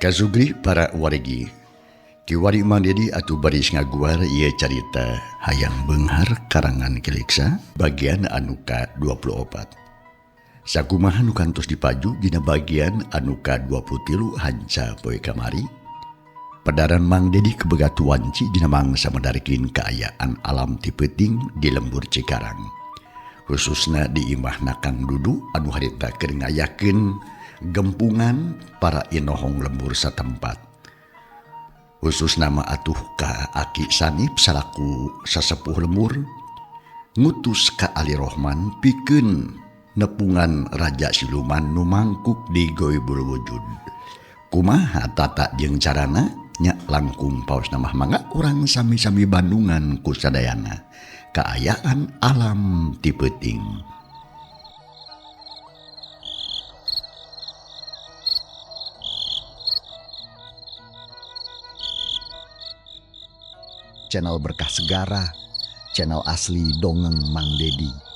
Kasugri para wargi kiwari mandedi atuh baris ngaguar ieu carita hayang beunghar karangan Kiliksa bagian anu ka-24. Sakumaha nu kantos dipaju dina bagian anu ka-23 hanca poe kamari. Padaran Mang Dedi kebegatu wanci dina mangsa mendarikeun kaayaan alam ti peuting di lembur Cikarang. Khususna di imahna Kang Dudu anu harita keur ngayakeun gempungan para inohong lembur satempat. Khusus nama atuh ka Aki Sanip salaku sasepuh lembur ngutus ka Ali Rohman pikeun nepungan Raja Siluman nu mangkuk di Goibul Wujud. Kumaha tata jeung carana nya langkung paos nama mangga urang sami-sami bandungan ku sadayana kaayaan alam ti peuting. Channel Berkah Segara, channel asli dongeng Mang Dedi.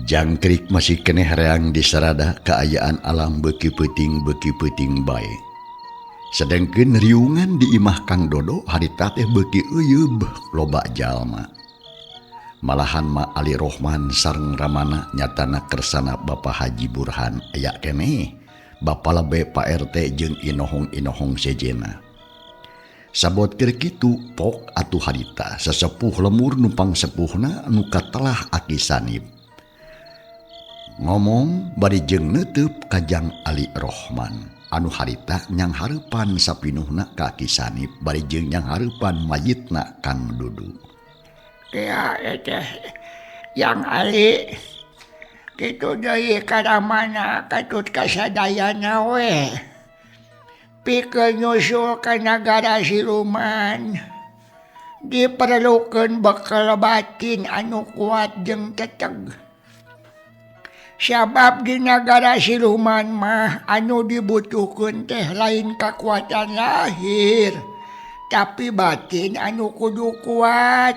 Jangkrik masih keneh reang di sarada kaayaan alam beuki peuting bae. Sedengkeun riungan di imah Kang Dodo harita teh beuki euyeub loba jalma. Malahan Ma Ali Rohman sareng ramana nyatana kersana Bapak Haji Burhan aya keneh Bapa Lebe Pak RT jeung inohong-inohong sejena. Sabot keur kitu pok atuh harita sesepuh lemur numpang sepuhna anu katelah Aki Sanip. Ngomong bari jeung neuteub ka Jang Ali Rohman anu harita nyang hareupan sapinuhna ka Aki Sanip bari jeung nyang hareupan mayitna Kang Dudu. Ya teh Yang Ali kitu deui karamana katut kasadayana we pikeun nyusul ka nagara Siluman diperlukeun bekal batin anu kuat jeung teteg. Sabab di negara Siluman mah anu dibutuhkeun teh lain kekuatan lahir, tapi batin anu kudu kuat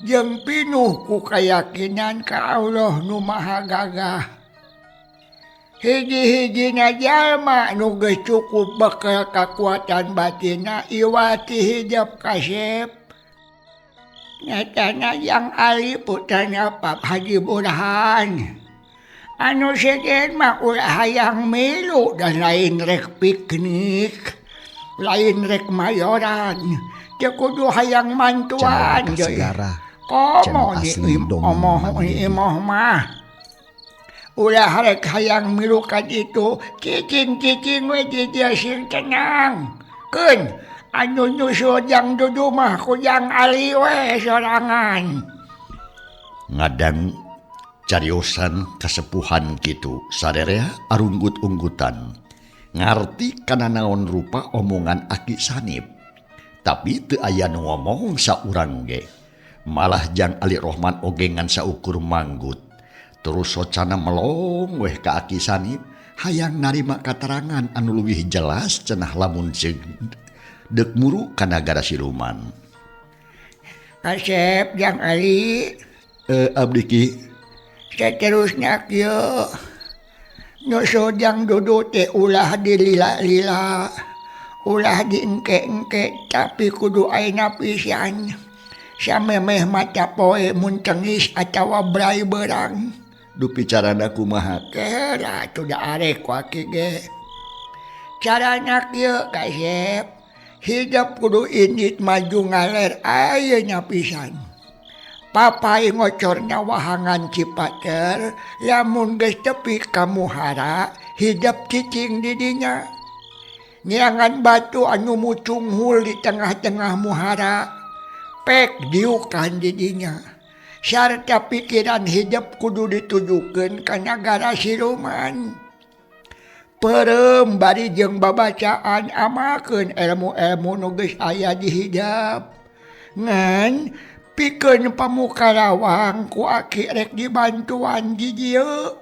jeung pinuh ku keyakinan ka Allah nu Maha Gagah. Hiji-hijina jalma nu geus cukup bekal kekuatan batinna iwati hidep kasep. Nyatana Yang Ali putrana Pak Haji Burhan. Anu segen mah ulah hayang milu dan lain rek piknik, lain rek mayoran, teu kudu hayang mantuan deui. Komo di imah mah ulah rek hayang milu ka ditu, cicing-cicing we di dieu sing tenang. Keun anu nyusul Jang Dudu mah ku Jang Ali we sorangan. Ngadang cariosan kasepuhan kitu saderea arunggut-unggutan ngarti kana naon rupa omongan Aki Sanip tapi teu aya nu ngomong saurang ge malah Jang Ali Rohman oge ngan saukur manggut terus socana melong weh ka Aki Sanip hayang narima katerangan anu leuwih jelas cenah lamun deuk muru ka nagara Siluman. Kasep Jang Ali Abdi Ki saterusna kieu nyusul Jang Dudu teh ulah dilila-lila ulah diengke-engke tapi kudu ayeuna pisan samemeh maca poe mun cengis atawa brai berang. Dupi carana kumaha? Kera sudah arek waki ge. Carana kieu kasep. Hidup kudu indit maju ngaler ayeuna pisan. Papai ngocorna wahangan cipater, lamun geus tepi ka muhara, hidup cicing di dinya. Nyiangan batu anu mucung hul di tengah-tengah muhara, pek diukan di dinya. Sarta pikiran hidup kudu ditujukeun ka nagara siluman. Perem bari jeung babacaan amakeun ilmu-ilmu nu geus aya di hidap. Ngan pikeun pamuka lawang ku aki rek dibantuan di dieu.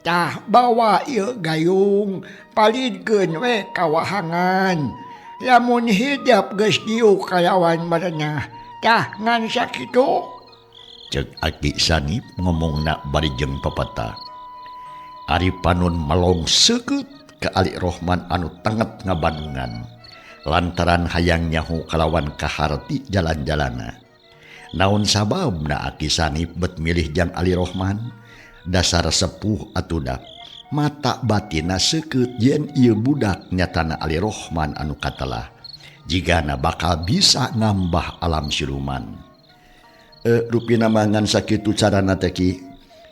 Tah bawa ieu gayung palidkeun we ka wahangan. Lamun hidap geus diuk kalawan marenah, tah ngan sakitu. Cek Aki Sanip ngomongna bari jeung pepeta. Ari panun melong seukeut ka Ali Rohman anu tenget ngabandungan. Lantaran hayang nyaho kalawan kaharti jalan-jalana. Naon sababna Aki Sanip bet milih jang Ali Rohman? Dasar sepuh atudak. Mata batina seukeut yen ieu budak nyatana Ali Rohman anu katelah. Jigana bakal bisa ngambah alam siluman. Rupina mangan sakitu carana teh Ki.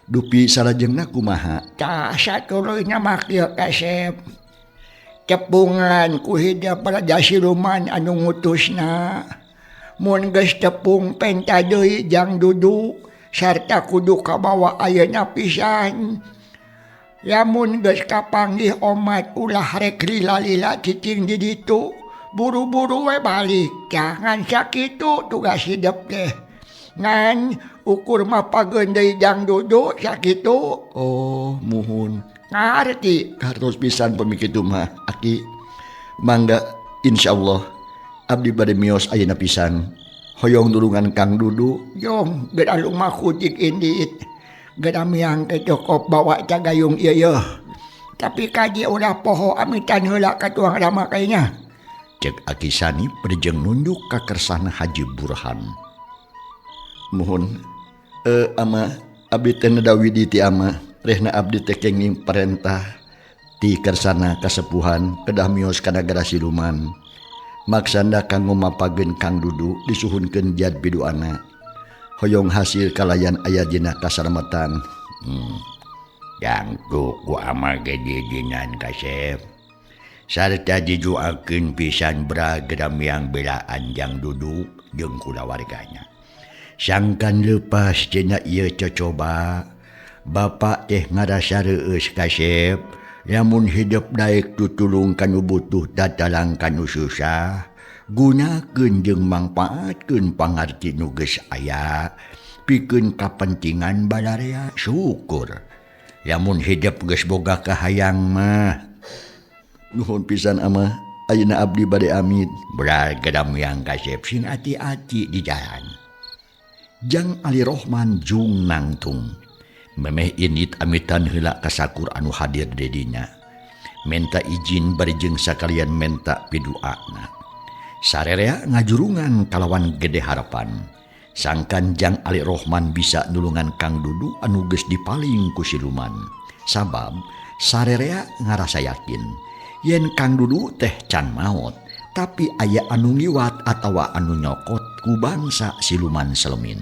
Dupi salajengna kumaha? Tah satuluyna mah kieu kasep. Tepungan ku hidap raja siluman anu ngutusna. Mun geus tepung penta deui jang dudu sarta kudu kabawa ayeuna pisan. Lamun geus kapanggih omat ulah rek lila-lila cicing di ditu, buru-buru we balik. Jangan sakitu tugas hidup teh. Ngan ukur mah pageun deui jang dudu sakitu. Oh, muhun. Ngarti. Hartos pisan pemikitu mah Aki. Mangga insyaallah abdi bade mios ayeuna pisan. Hoyong dulungan Kang Dudu. Yong, geda lumah kucing indit. Geda miang ke cokop bawa cagayung iya. Tapi kaji ulah poho amitan heula ka tuang rama kayaknya. Cek Aki Sanip berjeng nunjuk ka kersana Haji Burhan. Mohon ama abdi teh nedawidi ti ama. Rehna abdi teh kenging perintah ti kersana kasepuhan kedah mios ka nagara siluman. Maksanda kanggo mapageun Kang Dudu disuhunkeun jad biduana. Hoyong hasil kalayan aya dina kasarmatan. Jangku ku ama gedidinan kasep. Sarta dijuakeun pisan beragam yang belaan Jang Dudu jeung kulawargana. Sangkan leupas cenah ieu cocoba. Bapak teh ngarasa reueus kasep. Lamun hidup daek tutulung kanu butuh datalang kanu susah, gunakeun jeung mangpaatkeun pangarti nu geus aya, pikeun kapentingan balarea syukur. Lamun hidup geus boga kahayang mah. Nuhun pisan ama, ayeuna abdi bade amit. Beragam yang kasep sing ati-ati di jalan. Jang Ali Rohman jung nangtung. Memeh init amitan heula kasakur anu hadir dedinya. Menta izin barejeng sakalian menta piduana. Sarerea ngajurungan kalawan gede harapan. Sangkan Jang Ali Rohman bisa nulungan Kang Dudu anu geus dipaling ku siluman. Sabab sarerea ngarasa yakin yen Kang Dudu teh can maot, tapi aya anu ngiwat atawa anu nyokot ku bangsa siluman selemin.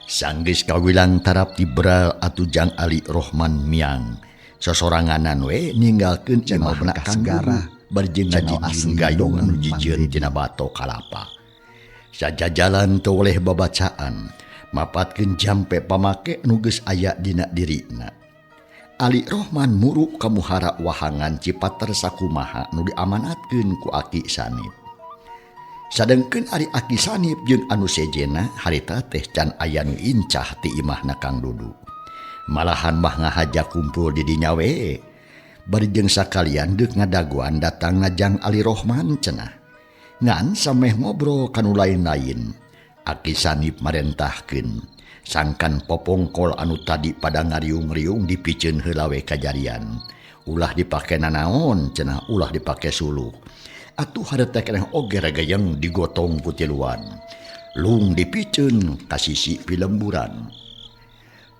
Sanggeus kawilang tarap tibral atu Jang Ali Rohman miang. Sosoranganan we ninggalkeun imahna Kang Dudu barjeng ngajijin gayung anu jijieun tina bato kalapa. Sajajalan teu oleh babacaan, mapatkeun jampe pamake nu geus aya dina dirina. Ali Rohman muru ka muhara wahangan Cipater sakumaha nu diamanatkeun ku Aki Sanip. Sadengkeun ari Aki Sanip jeung anu sejena harita teh can aya nu incah ti imahna Kang Dudu. Malahan mah ngahaja kumpul di dinya we. Bari jeung sakalian deuk ngadaguan datangna Jang Ali Rohman cenah. Ngan sameh ngobrol kanu lain-lain. Aki Sanip marentahkeun sangkan popongkol anu tadi pada ngariung-riung dipikeun heula we kajarian. Ulah dipake nanaon cenah, ulah dipake suluk. Atuh hareuta keneh oge ragayeng digotong putiluan. lung dipicen ka sisi pilemburan.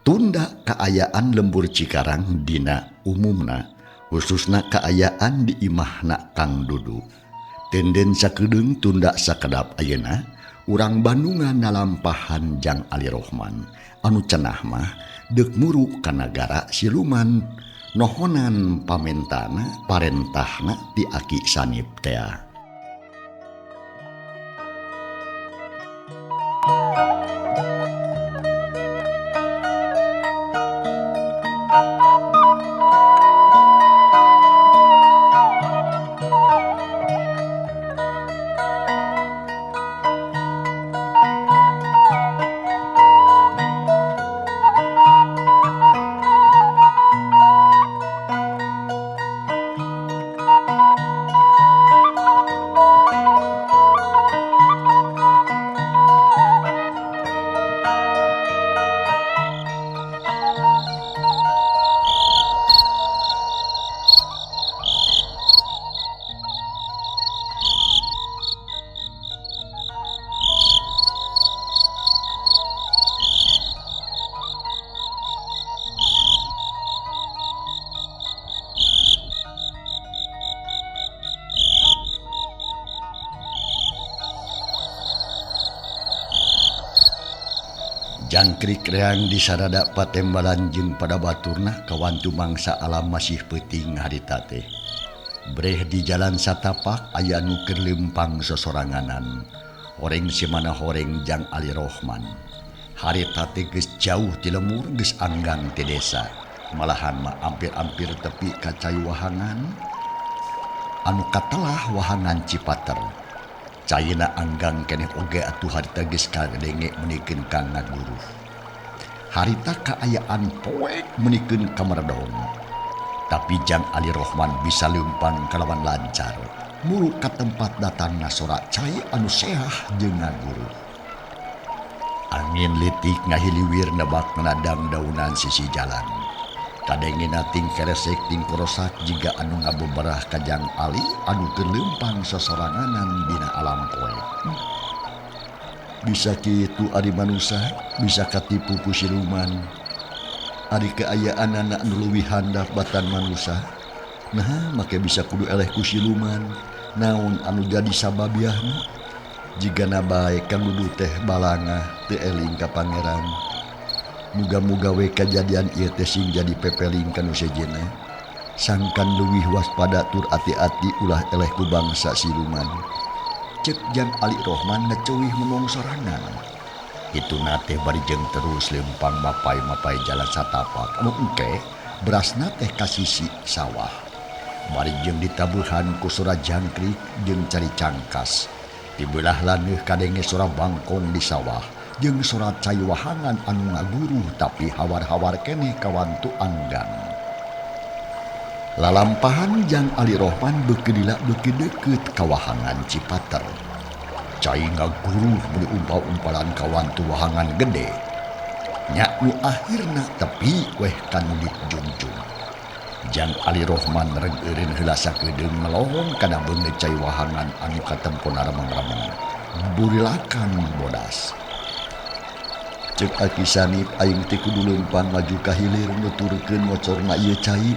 Tunda kaayaan lembur Cikarang dina umumna, khususna kaayaan di imahna Kang Dudu. Tenden sakedeung tunda sakedap ayeuna, urang Bandungan nalampahan Jang Ali Rohman, anu cenah mah deuk muru ka nagara siluman, nohonan pamentana parentahna ti Aki Sanip tea. Jangkrik reang di sarada patembalan jeung pada baturna kawantu mangsa alam masih peuting harita teh. Breh di jalan satapak aya nu keur leumpang sosoranganan. Horeng simana horeng Jang Ali Rohman. Harita teh geus jauh ti lemur geus anggang ti desa. Malahan mah ampir-ampir tepi ka cai wahangan. Anu katelah wahangan Cipater. Caina anggang keneh oge atuh harita geus kadenge menikeun ka ngaguru. Harita kaayaan poek menikeun ka Merdong. Tapi Jang Ali Rohman bisa leumpang kalawan lancar. Muru ka tempat datangna sorak cai anu seah jeung ngaguru. Angin litik ngahiliwir nebak menadang daunan sisi jalan. Kadengena ting keresek ting korosak jiga anu ngabeberah ka Jang Ali anu keur leumpang sosoranganan dina alam poe. Bisa kitu ari manusia, bisa katipu ku siluman. Ari kaayaanana anu leuwih handap batan manusia. Nah, make bisa kudu eleh ku siluman. Naon anu jadi sababiahna? Jigana bae Kang Dudu teh balangah teu eling ka pangeran. Muga-muga we kajadian ieu teh sing jadi pepeling kanu sejenna. Sangkan leuwih waspada tur ati-ati ulah eleh ku bangsa siluman. Cek Jang Ali Rohman ngeceuwih memong sorangan. Itu nate bari jeung terus leumpang mapai-mapai jalan satapak. Anu engke berasna teh ka sisi sawah. Bari jeung ditabuhan ku sora jangkrik jeung cari cangkas. Di belah laneuh kadenge sora bangkong di sawah. Jeung sorat cai wahangan anu ngaguru tapi hawar-hawar keneh kawantu anggan. Lalampahan Jang Ali Rohman beukidila beuki deukeut ka wahangan Cipater. Cai ngaguru meni umpal-umpalan kawantu wahangan gede. Nya nu akhirna tepi weh kanu dijunjung. Jang Ali Rohman reg eureun heula sakedeung melohon kana beungeut cai wahangan anu katempona remeng-remeng. Burilakan bodas. Cek Aki Sanip aing teh kudu leumpang maju ka hilir nuturkeun ngocorna ieu cai.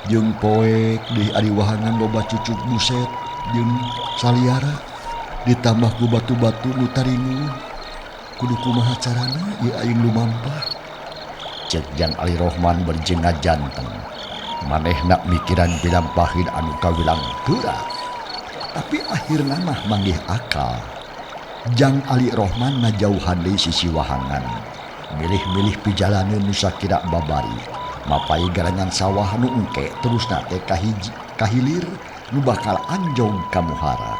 Jeung poek deui ari wahangan loba cucuk buset jeung saliara ditambah ku batu-batu nu taringu. Kudu kumaha carana ieu aing lumampah? Cek Jang Ali Rohman berjengat janteng. Manehna mikiran pilampahin anu kawilang heura. Tapi akhirna mah manggih akal. Jang Ali Rohman ngajauhan deui sisi wahangan. Milih-milih pijalaneun nu sakira babari. Mapai garangan sawah nu engke terusna teh kahilir nu bakal anjong ka muhara.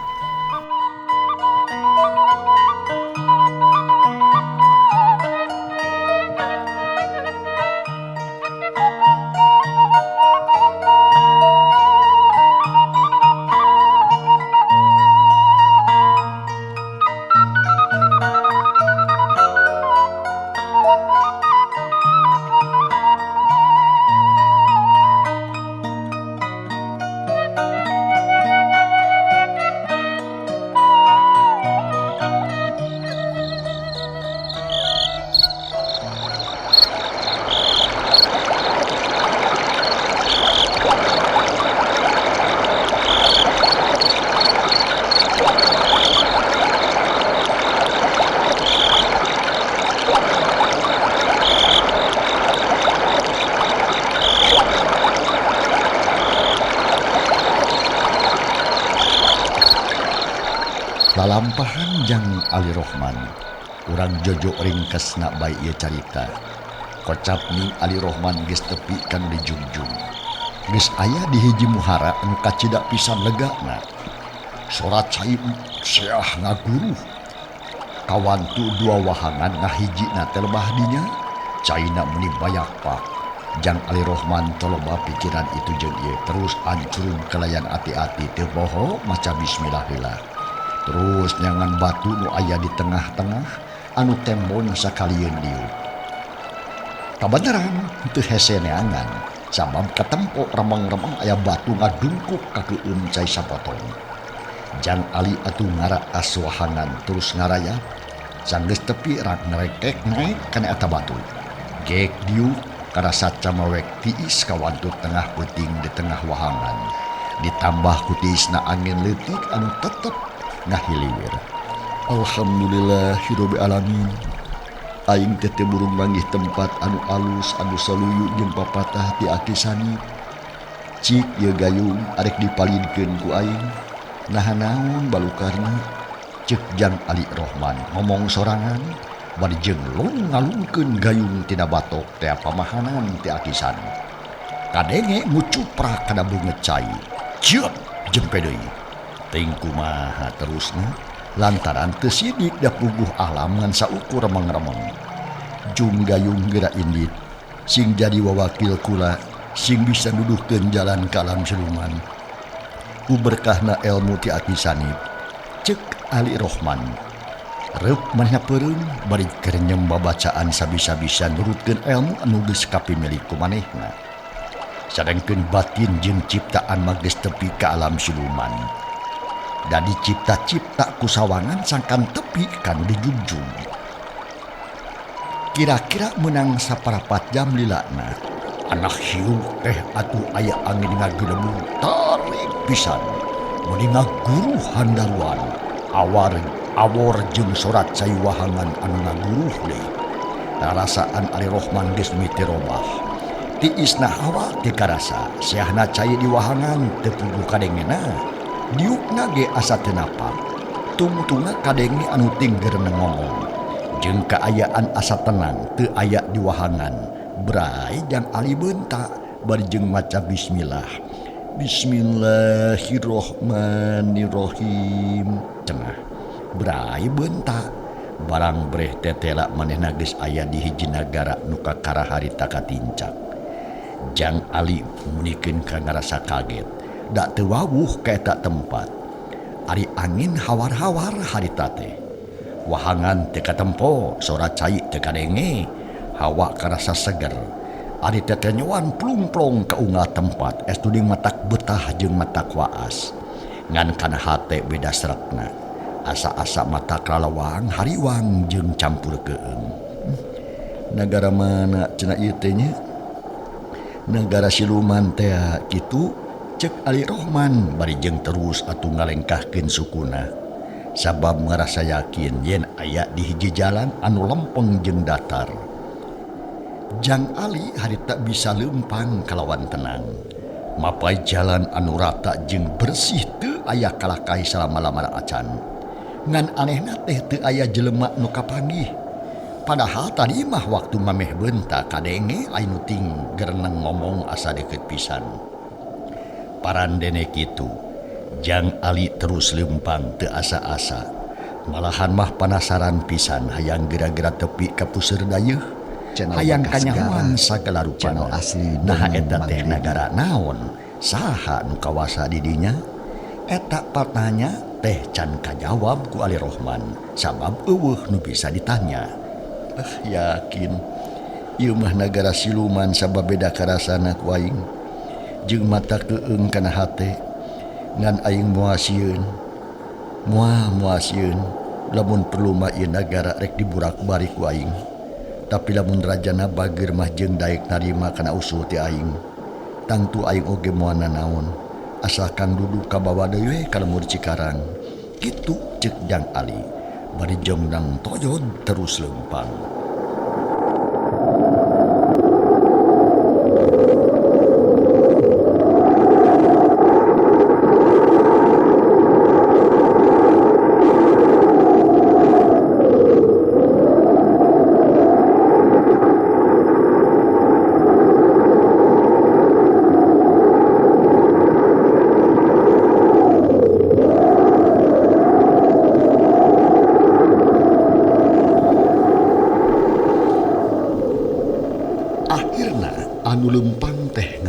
lalampahan Jang Ali Rohman urang jojo ringkesna bae ieu carita kocap ning Ali Rohman geus tepi kan di jungjung geus aya di hiji muhara anu kacidak pisan legana sorat cai seah ngaguru kawantu dua wahangan ngahijina teh lebah dinya caina meni bayak pak Jang Ali Rohman toloba pikiran itu jeung ieu terus ancurun kelayan ati-ati teu poho maca bismillah heula terus nyangan batu nu aya di tengah-tengah anu tembon sakalieun dieu kabeneran teu hese neangan sabab katempo remeng-remeng aya batu ngadungkuk ka keueum cai sapotong Jang Ali atuh ngara aswahangan terus ngaraya sanggeus tepi rak ngerekek naik kana eta batu gek diu karasa camawek tiis kawantut tengah peuting di tengah wahangan ditambah ku tiisna angin leutik anu tetep ngahiliwir alhamdulillahirabbil alamin aing teh teu burung manggih tempat anu alus anu saluyu jeung papatah ti aki sani cik ieu gayung arek dipalidkeun ku aing naha naon balukarna ceuk Jang Ali Rohman ngomong sorangan bari jeung ngalungkeun gayung tina batok teh pamahanan ti aki sani kadenge ngucuprak kana beungeut cai ceuk jempe deui teuing kumaha terusna lantaran teu sidik da puguh alam ngan saukur remeng-remeng jung gayung geura indit sing jadi wawakil kula sing bisa nuduhkeun jalan ka alam siluman ku berkahna elmu ti aki sanib ceuk Ali Rohman reup manehna peureum bari keur nyemba bacaan sabisa-bisa nurutkeun elmu anu geus kapimilih ku manehna sadengkeun batin jeung ciptaan mah geus tepi ka alam siluman da dicipta-cipta ku sawangan sangkan tepi kan dijunjung kira-kira menang saparapat jam lilana anak hiu teh atuh aya angin ngageudemung tarik pisan muni ngaguru handaruan awor jeung sorat cai wahangan anu ngaguruh deui rasaan Ali Rohman geus miti robah tiisna hawa teu karasa siahna cai di wahangan teu puguh kadengena diukna ge asa teu napang tungtungna kadenge anu tingger ngomong jeung kaayaan asa tenang teu aya di wahangan brai Jang Ali beunta bari jeung maca bismillah Bismillahirrahmanirrahim cenah brai beunta barang breh tetela manehna geus aya di hiji nagara nu kakara harita katincak Jang Ali munikeun ka ngarasa kaget da teu wawuh ka eta tempat ari angin hawar-hawar harita teh wahangan teu katempo sora cai teu kadenge hawa karasa seger ari teh nyoan plung-plung ka unggal tempat estuding matak betah jeung matak waas ngan kana hate beda srekna asa-asa matak lalawang hariwang jeung campur keung nagara mana cenah ieu teh nya negara siluman teh kitu ceuk Ali Rohman bari jeung terus atuh ngalengkahkeun sukuna sabab ngarasa yakin yen aya di hiji jalan anu lempeng jeung datar Jang Ali harita bisa leumpang kalawan tenang mapai jalan anu rata jeung bersih teu aya kalakahi salama-lamana acan ngan anehna teh teu aya jelema nu kapanggih padahal tadi mah waktu mameh beunta kadenge anu ting gereneng ngomong asa deukeut pisan parandene kitu Jang Ali terus leumpang teu asa-asa malahan mah panasaran pisan hayang geura-geura tepi ka puseur dayeuh hayang kanyahoan sagala rupana nah eta teh nagara naon saha nu kawasa di dinya eta patanya teh can kajawab ku Ali Rohman sabab eueuh nu bisa ditanya yakin ieu mah nagara siluman sabab beda karasana ku aing jeung mata keung kana hate ngan aing moal sieun lamun perlu mah ieu nagara rek diburak-bari ku aing tapi lamun rajana bageur mah jeung daek narima kana usul ti aing tangtu aing oge moal nanaon asalkan duduk ka bawah deui we ka lemur Cikarang kitu ceuk Jang Ali bari jongdang toyod terus leumpang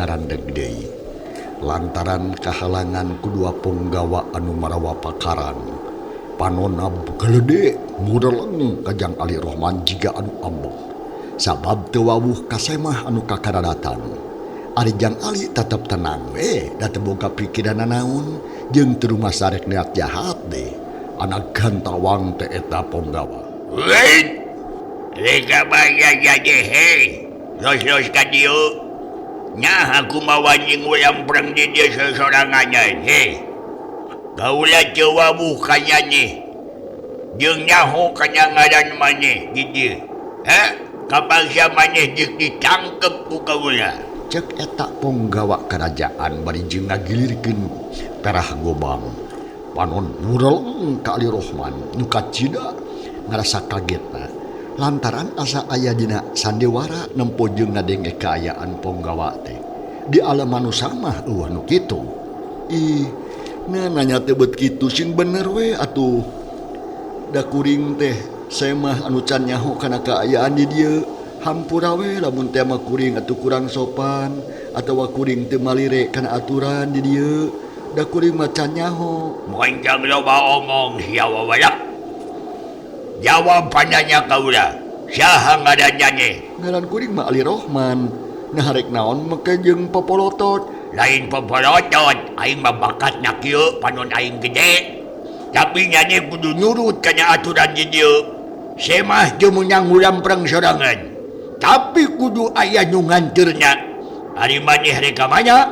ngarandeg deui lantaran kahalangan kedua penggawa anu marawa pakaran. Panonna gelede mureleng kajang Ali Rohman jiga anu amboh sabab teu wawuh kasemah anu kakaradatan. Ari Jang Ali tetep tenang da teu boga pikiran naon jeung teu rumah sarek niat jahat deh. Anak gantawang teh eta penggawa. Wait, reka baya jadi hei, los ka dieu. Nya aku mawanjing ulang perang di dia sesorangannya hei. Kaulah jawabuk kanya ni. Jeung nyaho kanya ngaran maneh di dieu. Kapal sia maneh jek ditangkep ku kaulah. Cek eta penggawa kerajaan bari jeung ngagilirkeun perah gobang. Panon mureleng ka Ali Rohman nu kacida ngarasa kagetna lantaran asa aya dina sandiwara nempo jeung ngadenge kaayaan penggawa teh di alam anu samah eueuh nu kitu. Nanya teh beut kitu sing bener we atuh da kuring teh semah anu can nyaho kana kaayaan di dieu hampura we lamun teh mah kuring atuh kurang sopan atawa kuring teu malire kana aturan di dieu da kuring mah can nyaho. Moncang loba omong sia wawayak. Jawab pananya kaulah. Saha ngaranna nya? Ngaran kuring mah Ali Rohman. Nah rek naon make jeung popolotot. Lain popolotot, aing mah bakatna kieu panon aing gede. Tapi nya kudu nurut kana aturan di dieu. Semah jeung menyang ulam perang sorangan. Tapi kudu aya nu nganteurna. Ari maneh rek ka mana?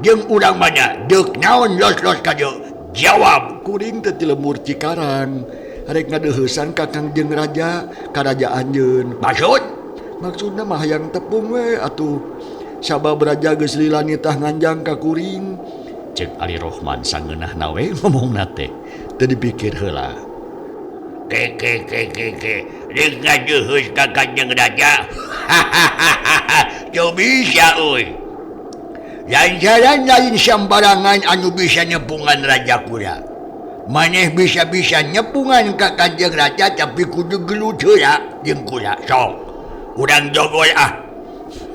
Jeung urang mana? Deuk naon los-los ka dieu? Jawab. Kuring teh ti lembur Cikarang. Rek ngadeuheusan ka Kangjeng Raja karajaanjeun. Maksudna mah hayang tepung we atuh. Sabab raja geus lila nitah nganjang ka kuring. Cek Ali Rohman sangeunahna we ngomongna teh. Teu dipikir heula. Rek ngadeuheus ka Kangjeng Raja. Teu bisa euy. Lantaran lain sambarangan anu bisa nyepungan raja kula. Maneh bisa-bisa nyepungan ka Kanjeng Raja tapi kudu gelut heula jeung kula. Sok, urang jogol ah.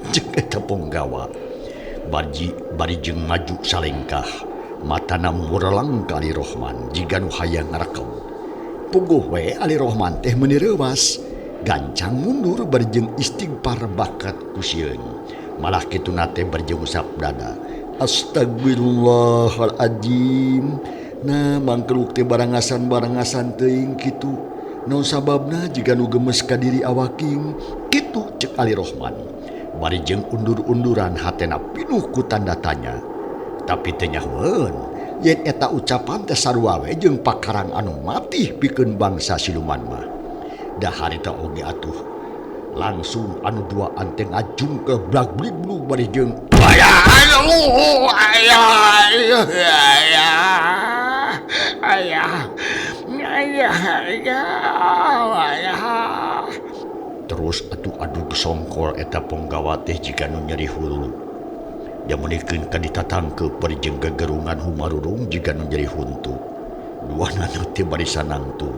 Jeung eta penggawa bari jeung maju salengkah. Matana mureleng ka Ali Rohman jiga nu hayang ngarekeun. Puguh we Ali Rohman teh meuni reuwas. Gancang mundur bari jeung istighfar bakat ku sieun. Malah kitu nate berjung sabdana astagfirullahaladzim. Nah mangkeluk teh barangasan teuing kitu naon sababna jiga nu gemes ka diri awaking kitu cek Ali Rohman. Bari jeung undur-unduran hatena pinuh ku tanda tanya. Tapi teu nyahoeun yen eta ucapan teh sarua we jeung pakarang anu mati pikeun bangsa siluman mah. Da harita oge atuh langsung anu dua anteng ajung ke blag bliblu bari jeung ayah. Terus adu songkol eta penggawa teh jika nu nyeri hulu. Jamunikeun ka ditatangkeup bari jeung gegerungan humarurung jika nu nyeri huntu. Duana teh bari sanangtung.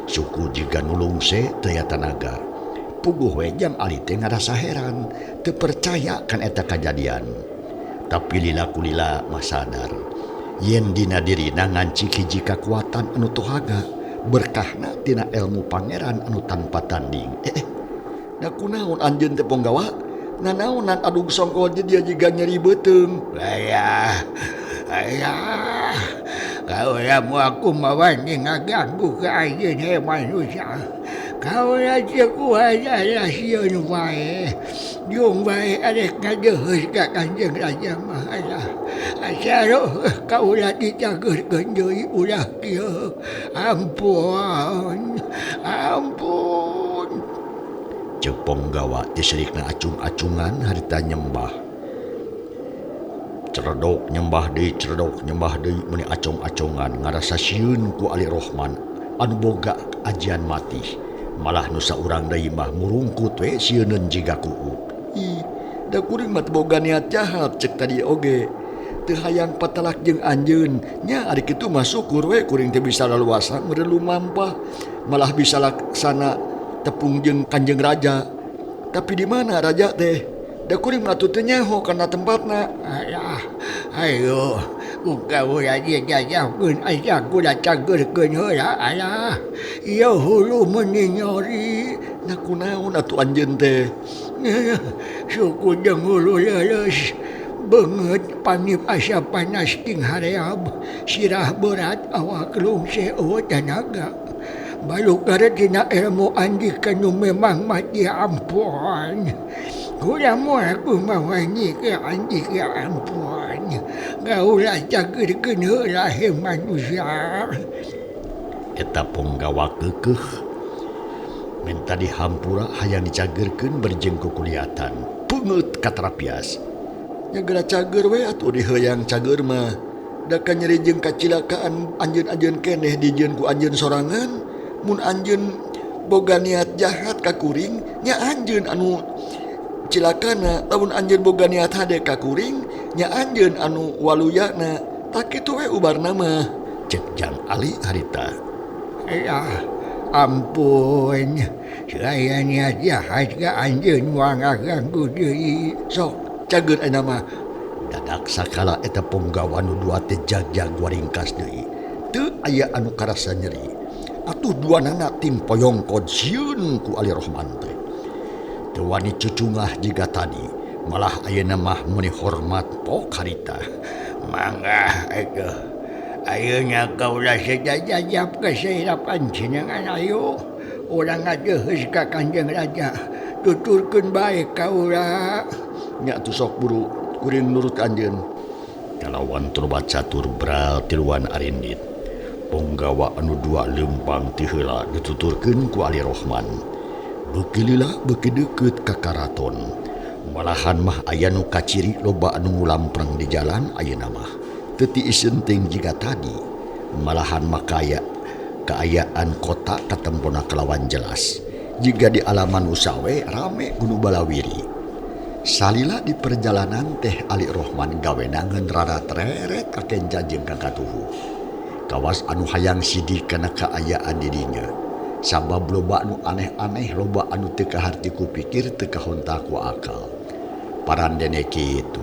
Suku jika nu lungse teu aya tanaga. Puguh we Jang Ali teh ngarasa heran, teu percaya kan eta kajadian. Tapi lila kulila mah sadar, yen dina dirina ngancik hiji kakuatan anu tohaga, berkahna tina ilmu pangeran anu tanpa tanding. Da kunaon anjeun teh penggawa? Nanaonan adu songkol dia jiga nyeri beuteung. Ayah. Kau mu aku mawani ngaganggu ka anjeun he manusia. Kau aja kuaja sieun wae. Yung wae arek ngadeuheus ka Kanjeng Raja Mahara. Asaro kau ulah dicageurkeun deui ulah kieu. Ampun. Ceuk penggawa disirikna acung-acungan harita nyembah. Ceredok nyembah deui meni acung-acungan ngarasa sieun ku Ali Rohman anu boga ajian mati. Malah nu saurang deui mah murungkut we sieuneun jiga kuuk. Da kuring mah boga niat jahat cek tadi oge. Teu hayang patelak jeung anjeun. Nya ari kitu mah syukur we kuring teh bisa laluasa meureun lumampah. Malah bisa laksana tepung jeung Kanjeng Raja. Tapi di mana raja teh? Da kuring atuh teu nyaho kana tempatna. Alah, ayo, buka ulah dia jajahkeun asa kuda cagerkeun heula alah. Ieu hulu menyori. Nah kunaon atuh anjeun teh? Suku jeung hulu leuleus. Beungeut panip asa panas ting hareab. Sirah berat awak lungse eueuh tanaga. Baluk garetina ilmu andikan nu memang mati ampun. Kurang aku mawanyi ke anjing ke ampun. Gaulah cagerkeun heula he manusia. Eta punggawa keukeuh. Minta dihampura hayang dicagerkeun berjeng kukuliatan. Beungeut katarapias. Nya geura cager we atuh diheuang cager mah. Da ka nyeri jeung kacilakaan anjeun-anjeun keneh dijieun ku anjeun sorangan. Mun anjeun boga niat jahat ka kuring, nya anjeun anu cilakana. Lamun anjeun boga niat hade ka kuring, nya anjeun anu waluyana. Tak kitu we ubarna mah. Cek Jang Ali harita. Ya ampun. Saya niat jahat ka anjeun wang ganggu deui. Sok cager ayeuna mah. Dadak sakala eta punggawa nu dua teh jag-jag waringkas deui. Teu aya anu karasa nyeri. Atuh duanana tim poyongkod sieun ku Ali Rohman teh. Teu wani cucungah jiga tadi, malah ayeuna mah meuni hormat pok harita. Mangga atuh. Ayeuna kaulah sajajab ka sairapan jenengan ayo. Urang ngadeheus ka Kanjeng Raja. Tuturkeun bae kaulah. Nya atuh sok buru kuring nurut anjeun. Kalawan turbat catur bral tiluan arindit. Punggawa anu dua lempang ti heula dituturkeun ku Ali Rohman. Beuki lila beuki deukeut ka karaton. Malahan mah aya nu kaciri loba anu ngulampreng di jalan ayeuna mah. Teu tiis senting jiga tadi. Malahan mah kaya kaayaan kota katempona kelawan jelas. Jiga di alaman usawe rame gunu balawiri. Salila di perjalanan teh Ali Rohman gawenangeun rada treret kakenca jeung kakatuhu. Kawas anu hayang sidik kana kaayaan dirinya. Sabab loba anu aneh-aneh, loba anu teu kaharti kupikir, teu kahonta ku akal. Parandene kitu.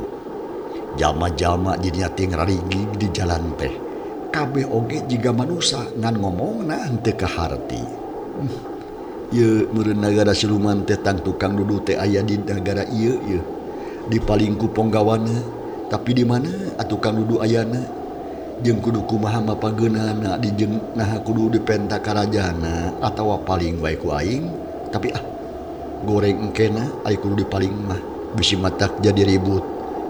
Jalma-jalma dirinya ting rarigig di jalan teh. Kabeh oge jiga manusia ngan ngomongna henteu kaharti. Ieu meureun nagara siluman teh tang tukang dudu teh aya di nagara ieu ieu. Di palingku ponggawana, tapi di mana tukang dudu ayana? Jeung kudu kumaha mapageunana di jeung naha kudu dipenta karajana atawa paling bae ku aing. Tapi goreng engkena ai kudu dipaling mah bisi matak jadi ribut.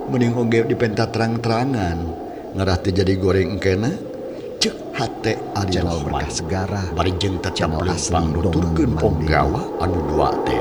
Mending oge dipenta terang-terangan ngarah teh jadi goreng engkena. Ceuk hate Ali Rohman segara bari jeung tacapleup nuturkeun punggawa anu dua teh.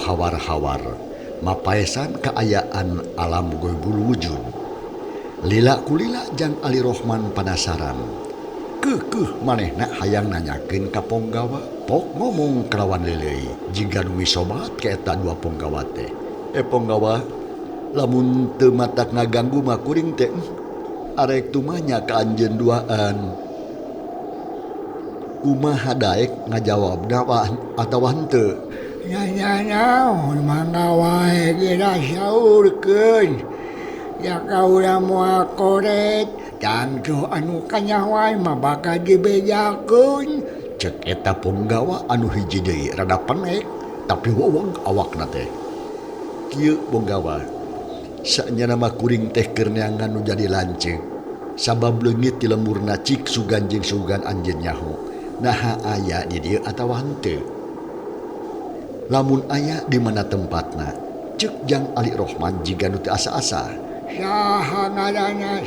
Hawar-hawar mapaesan kaayaan alam goibul wujud. Lila kulila Jang Ali Rohman penasaran. Keukeuh manehna hayang nanyakeun ka ponggawa. Pok ngomong kelawan leuleuy jiga nu sobat ka eta dua ponggawa teh. Ponggawa, lamun teu matak ngaganggu mah kuring teh arek tumanya ka anjeun duaan. Kumaha daek ngajawabna atawa henteu? Naon mangga wae geura saurkeun. Ya kaula moal koret, tangtu anu kanyahoan mah bakal dibejakeun. Cek eta punggawa anu hiji deui rada penek tapi weweng awakna teh. Kieu punggawa, saenyana mah kuring teh keur neangan nu jadi lanceuk. Sabab leungit ti lemurna cik sugan jeung sugan anjeun nyaho. Naha aya di dieu atawa henteu? Lamun aya di mana tempatna, ceuk Jang Ali Rohman jiga nu teu asa-asa. Saha ngaranna?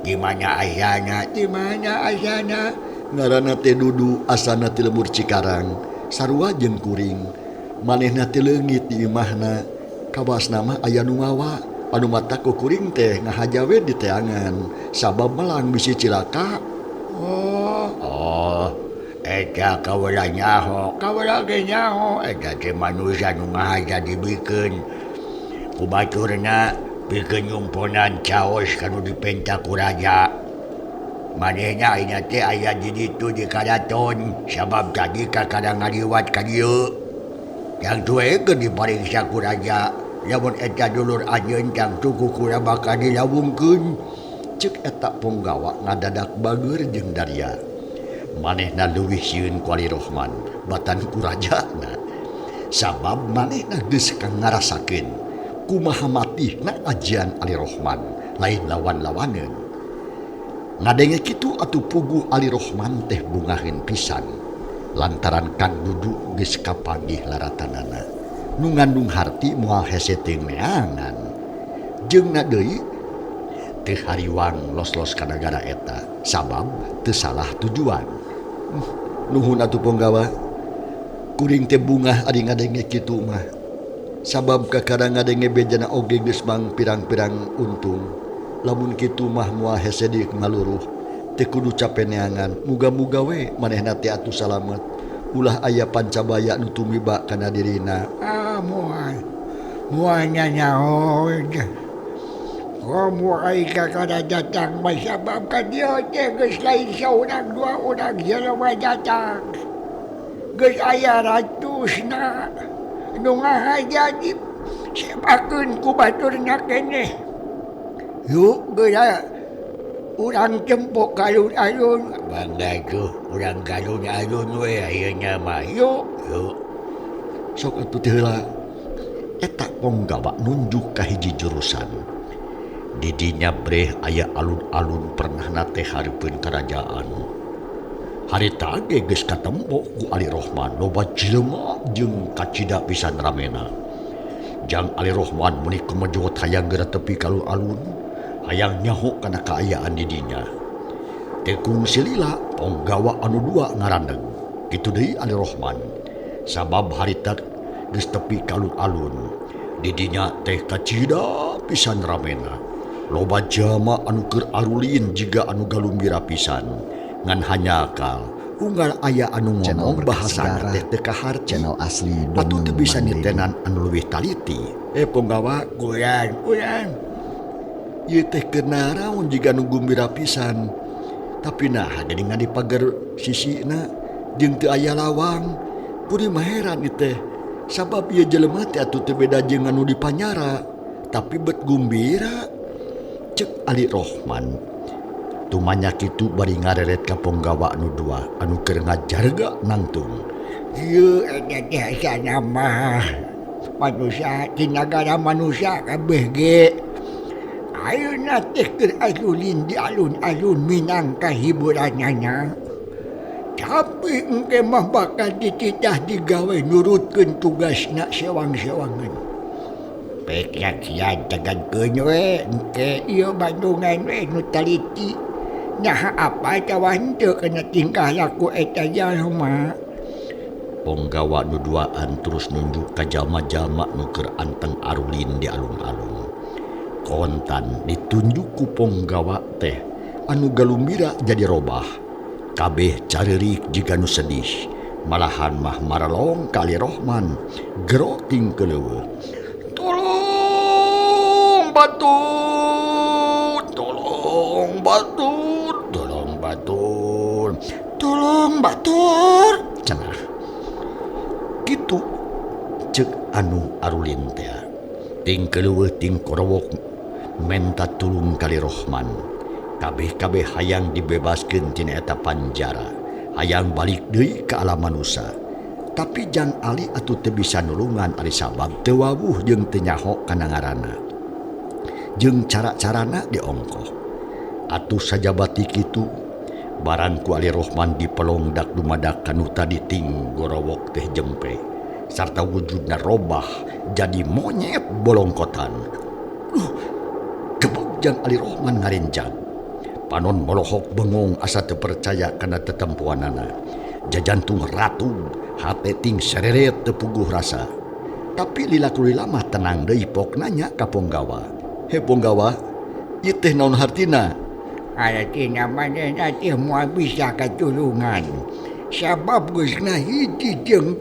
Di mana ayana? Di mana asana? Ngaranna teh Dudu, asana ti lemur Cikarang. sarua jeung kuring manehna teu leungit di imahna kawas nama aya nu mawa anu mata ku kuring teh ngahajawe di teangan sabab melang bisi cilaka. Oh, eta kaweula nyaho eta teh manusia nu ngahaja dibikeun ku baturna pikeun nyumponan caos kanu dipenta ku raja. Manehna ayeuna teh aya di ditu di karaton sabab tadi kakada ngaliwat ka dieu. Yang tuekeun dipariksa ku raja. Lamun eta dulur anjeun jang tuku kula bakal dilawungkeun. Ceuk eta Ponggawa ngadadak bager jeung Darya. Manehna leuwih sieun ku Ali Rohman batan ku rajana. Sabab manehna geus ngarasakeun kumaha matihna ajian Ali Rohman lain lawan-lawaneun. Ngadenge kitu atuh pugu Ali Rohman teh bungaheun pisan lantaran Kang Dudu geus kapanggih laratanana nu ngandung harti moal hese teu neangan. Jeungna deui teu hariwang los-los ka nagara eta sabab teu salah tujuan. Nuhun atuh Ponggawa, kuring teh bungah ari ngadenge kitu mah sabab kakada ngadenge bejana oge geus mang pirang-pirang untung. Lamun kitu mah moal hese di ngaluruh teu kudu capek neangan. Muga-muga we manehna teh atuh salamet ulah aya pancabaya nu tumiba kana dirina. Mual nyanyaon. Komo ay kakada datang masabab ka diyo teh geus lain saurang dua urang jelema datang. Geus aya ratusna nu ngahaja di sepakeun ku baturna keneh. Yuk geus urang cempok alun-alun. Bangga tuh urang galun-alun we ayeuna mah. Yuk. Sok atuh teh heula eta Ponggawa nunjuk ka hiji jurusan. Di dinya breh aya alun-alun pernahna teh hareupeun kerajaan. Harita ge geus katempo ku Ali Rohman loba jelema jeung kacida pisan ramena. Jang Ali Rohman meuni kumejot hayang geura tepi ka alun-alun, hayang nyaho kana kaayaan di dinya. Teh kungsi lila Ponggawa anu dua ngarandeg. Kitu deui Ali Rohman. Sabab harita geus tepi ka alun-alun. Di dinya teh kacida pisan ramena. Loba jama anu keur arulin jiga anu galumbira pisan. Ngan hanyakal unggal aya anu ngomong bahasana teh teu kaharti. Channel asli Atuh teu bisa nitenan anu leuwih taliti. Ponggawa, Uran. ieu teh keur naon jiga anu gumbira pisan. Tapi nah jadi ngadi pagar sisina jeung teu aya lawang. Kuring mah heran ieu teh. Sabab ieu jelema teh atuh teu beda jeung anu di Panyara, tapi bet gumbira. Cek Ali Rohman. Tumanya kitu bari ngareret ka Ponggawa anu dua anu keur ngajarga nangtung. Ieu eta teh asana mah manusia di negara manusia kabeh ge. Ayeuna teh keur alulin di alun-alun minangka hiburanana. Tapi engke mah bakal dititah digawe nurutkeun tugasna sewang-sewangan. Pek sia tegadkeun we engke Ieu Bandungan we nu taliti. Nyaha apa cawan teu kena tingkah laku eta jalma. Ponggawa nu duaan terus nunjuk ka jalma-jalma nu keur anteng arulin di alun-alun. Kontan ditunjuk ku Ponggawa teh anu galumbira jadi robah. Kabeh careurik jiga nu sedih. Malahan mah maralong ka Ali Rohman geroting keleuweung. Tolong batur, tolong batur, tolong batur. tolong batur. Cenah. Kitu ceuk anu arulin teh. Ting keleuweuh ting korowok menta tulung ka Ali Rohman. Kabeh-kabeh hayang dibebaskeun tina eta panjara. Hayang balik deui ka alam manusia. Tapi jang Ali atuh teu bisa nulungan ari sabab teu wawuh jeung teu nyaho kana ngaranna. Jeung cara-carana diongkoh. Atuh sajabati kitu barang ku Ali Rohman dipelong dak dumadak kanu tadi ting gorowok teh jempe sarta wujudna robah jadi monyet bolongkotan. Gebog jang Ali Rohman ngarenjang. Panon molohok bengong asa teu percaya kana tetempuanana. Jajantung ratu hate ting sereret tepuguh rasa. Tapi lila kulila mah tenang deui pok nanya ka Ponggawa. He Ponggawa, ieu teh naon hartina? Artina manehna teh moal bisa katulungan. Sabab geus ngahiji jeung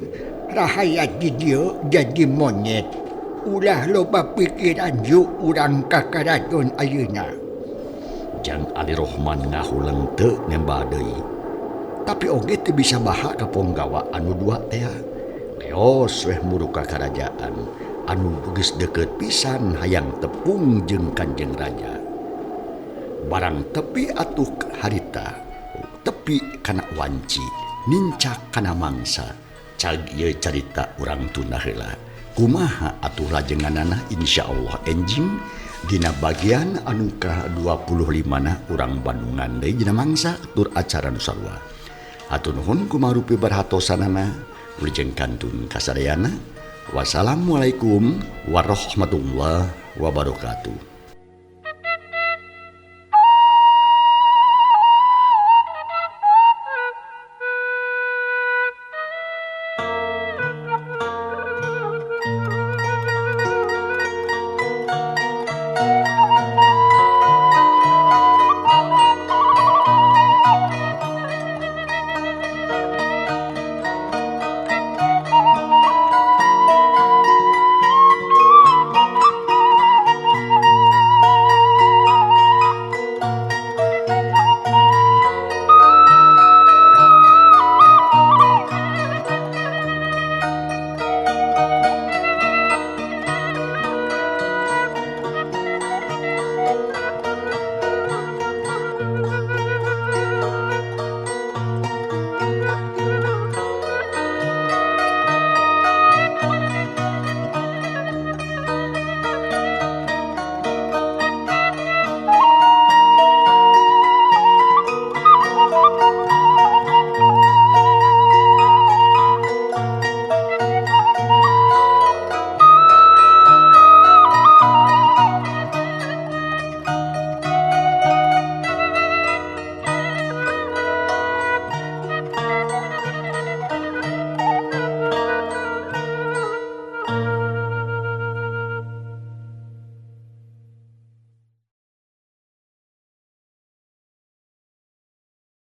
rahayat di dieu jadi monyet. Ulah loba pikiran ju urang kakaraton ayeuna. Jang Ali Rohman ngahuleng teu nemba deui. Tapi oge teu bisa baha ka Ponggawa anu dua teh. Leos weh muru ka karajaan anu geus deukeut pisan hayang tepung jeung Kanjeng Raja. Barang tepi atuh harita, tepi kana wanci, nincak kana mangsa. Cag ieu carita urang tunda heula. Kumaha atuh lajenganana insyaallah enjing dina bagian anu ka-25 na urang Bandungan deui dina mangsa tur acara nu sarua. Hatur nuhun kumarupi barhatosanana. Wilujeng kantun kasadayana. Wassalamualaikum warahmatullahi wabarakatuh.